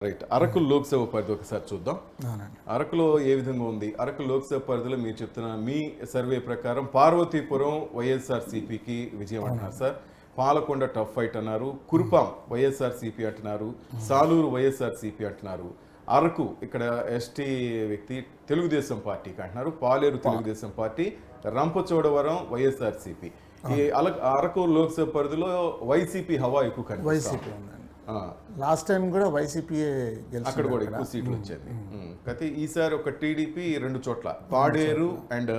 Right. Araku Lok Sabha పరిధి ఒకసారి చూద్దాం. అరకులో ఏ విధంగా ఉంది? అరకు లోక్సభ పరిధిలో మీరు చెప్తున్న మీ సర్వే ప్రకారం పార్వతీపురం వైఎస్ఆర్సీపీకి విజయం అంటున్నారు సార్. పాలకొండ టఫ్ ఫైట్ అన్నారు. కురుపాం వైఎస్ఆర్సీపీ అంటున్నారు. సాలూరు వైఎస్ఆర్సీపీ అంటున్నారు. అరకు ఇక్కడ ఎస్టీ వ్యక్తి తెలుగుదేశం పార్టీకి అంటున్నారు. పాలేరు తెలుగుదేశం పార్టీ. రంపచోడవరం వైఎస్ఆర్సీపీ. ఈ అరకు లోక్సభ పరిధిలో వైసీపీ హవా ఎక్కువ కనిపిస్తుంది. లాస్ట్ టైం కూడా వైసీపీ అక్కడ కూడా ఎక్కువ సీట్లు వచ్చేది. అయితే ఈసారి ఒక టీడీపీ 2 చోట్ల పాడేరు అండ్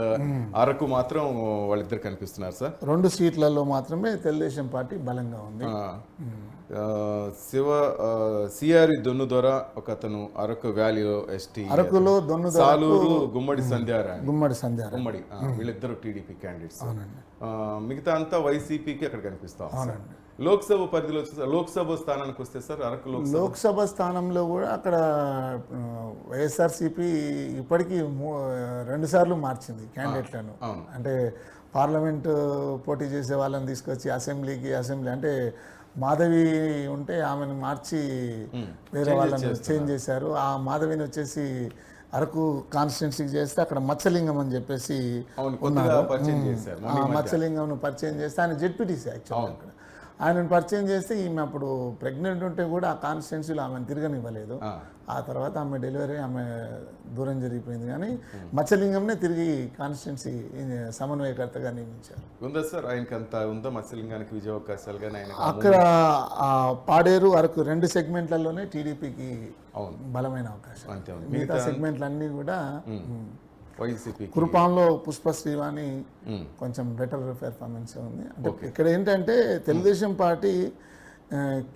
అరకు మాత్రం వాళ్ళిద్దరు కనిపిస్తున్నారు సార్. 2 సీట్లలో మాత్రమే తెలుగుదేశం పార్టీ బలంగా ఉంది. సిఆర్ దొన్ను ద్వారా ఒక అతను అరకు వ్యాలీలో ఎస్టీ, అరకులో సాలూరు గుమ్మడి వీళ్ళిద్దరు టీడీపీ క్యాండిడేట్స్. మిగతా అంతా వైసీపీకి అక్కడ కనిపిస్తాం. లోక్సభ పరిధిలో లోక్సభ స్థానానికి వస్తే సార్ అరకు లోక్సభ స్థానంలో కూడా అక్కడ వైఎస్ఆర్సీపీ ఇప్పటికీ 2 సార్లు మార్చింది క్యాండిడేట్లను. అంటే పార్లమెంటు పోటీ చేసే వాళ్ళని తీసుకొచ్చి అసెంబ్లీ అంటే మాధవి ఉంటే ఆమెను మార్చి వేరే వాళ్ళని చేంజ్ చేశారు. ఆ మాధవిని వచ్చేసి అరకు కాన్స్టిట్యున్సీకి చేస్తే అక్కడ మత్స్యలింగం అని చెప్పేసి ఉన్నారు. మత్స్యలింగంను పరిచయం చేస్తే ఆయన జెడ్పీటీసీ యాక్చువల్గా అక్కడ ఆయనను పరిచయం చేస్తే ఈమె అప్పుడు ప్రెగ్నెంట్ ఉంటే కూడా ఆ కాన్స్టిట్యున్సీలో ఆమెను తిరగనివ్వలేదు. ఆ తర్వాత ఆమె డెలివరీ ఆమె దూరం జరిగిపోయింది. కానీ మత్స్యలింగంనే తిరిగి కాన్స్టిట్యున్సీ సమన్వయకర్తగా నియమించారు. ఉందా సార్ ఆయనకి అంత ఉందా మత్స్యలింగానికి విజయ అవకాశాలు? కానీ అక్కడ పాడేరు అరకు 2 సెగ్మెంట్లలోనే టీడీపీకి బలమైన అవకాశం. మిగతా సెగ్మెంట్లన్నీ కూడా కురుపాంలో పుష్ప శ్రీవాణి కొంచెం బెటర్ పెర్ఫార్మెన్స్ ఉంది. అంటే ఇక్కడ ఏంటంటే తెలుగుదేశం పార్టీ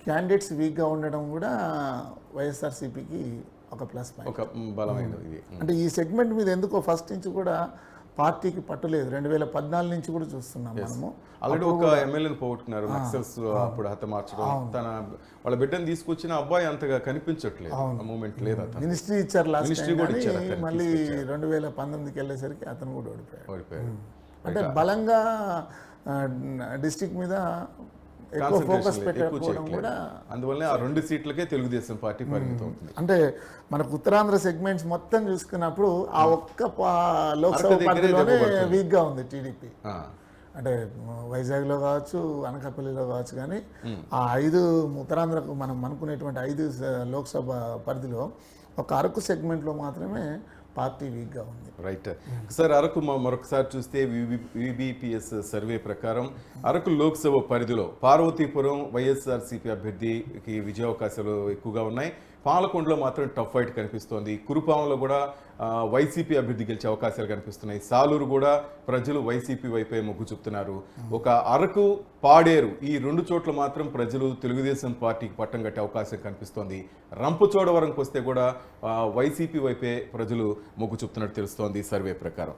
క్యాండిడేట్స్ వీక్గా ఉండడం కూడా వైఎస్ఆర్సీపీకి ఒక ప్లస్ పాయింట్. అంటే ఈ సెగ్మెంట్ మీద ఎందుకో ఫస్ట్ నుంచి కూడా పార్టీకి పట్టులేదు. 2014 నుంచి కూడా చూస్తున్నాం మనము. ఆల్రెడీ ఒక ఎమ్మెల్యేని పోగొట్టుకున్నారు. నక్సల్స్ అప్పుడు హతమార్చడం, తన వాళ్ళ బిడ్డను తీసుకొచ్చిన అబ్బాయి అంతగా కనిపించట్లేదు. మూమెంట్ లేదు. మినిస్ట్రీ ఇచ్చారు లాస్ట్ టైం. మళ్ళీ 2019కి వెళ్ళేసరికి అతను కూడా ఓడిపోయాడు. అంటే బలంగా డిస్ట్రిక్ట్ మీద ఎక్కువ ఫోకస్ పెట్టకపోవడం కూడా అందువల్ల ఆ 2 సీట్లకే తెలుగుదేశం పార్టీ పరిమితం అవుతుంది. అంటే మనకు ఉత్తరాంధ్ర సెగ్మెంట్స్ మొత్తం చూసుకున్నప్పుడు ఆ ఒక్క లోక్సభ పరిధిలోనే వీక్గా ఉంది టీడీపీ. అంటే వైజాగ్లో కావచ్చు, అనకాపల్లిలో కావచ్చు. కానీ ఆ 5 ఉత్తరాంధ్రకు మనం అనుకునేటువంటి 5 లోక్సభ పరిధిలో ఒక అరకు సెగ్మెంట్లో మాత్రమే పార్టీ వీక్గా ఉంది. Right sir. అరకు మరొకసారి చూస్తే విబిపిఎస్ సర్వే ప్రకారం అరకు లోక్సభ పరిధిలో పార్వతీపురం వైఎస్ఆర్సీపీ అభ్యర్థికి విజయావకాశాలు ఎక్కువగా ఉన్నాయి. పాలకొండలో మాత్రం టఫ్ ఫైట్ కనిపిస్తోంది. కురుపాంలో కూడా వైసీపీ అభ్యర్థి గెలిచే అవకాశాలు కనిపిస్తున్నాయి. సాలూరు కూడా ప్రజలు వైసీపీ వైపే మొగ్గు చూపుతున్నారు. ఒక అరకు, పాడేరు ఈ 2 చోట్ల మాత్రం ప్రజలు తెలుగుదేశం పార్టీకి పట్టం కట్టే అవకాశం కనిపిస్తోంది. రంపచోడవరంకి వస్తే కూడా వైసీపీ వైపే ప్రజలు మొగ్గు చూపుతున్నట్టు తెలుస్తోంది సర్వే ప్రకారం.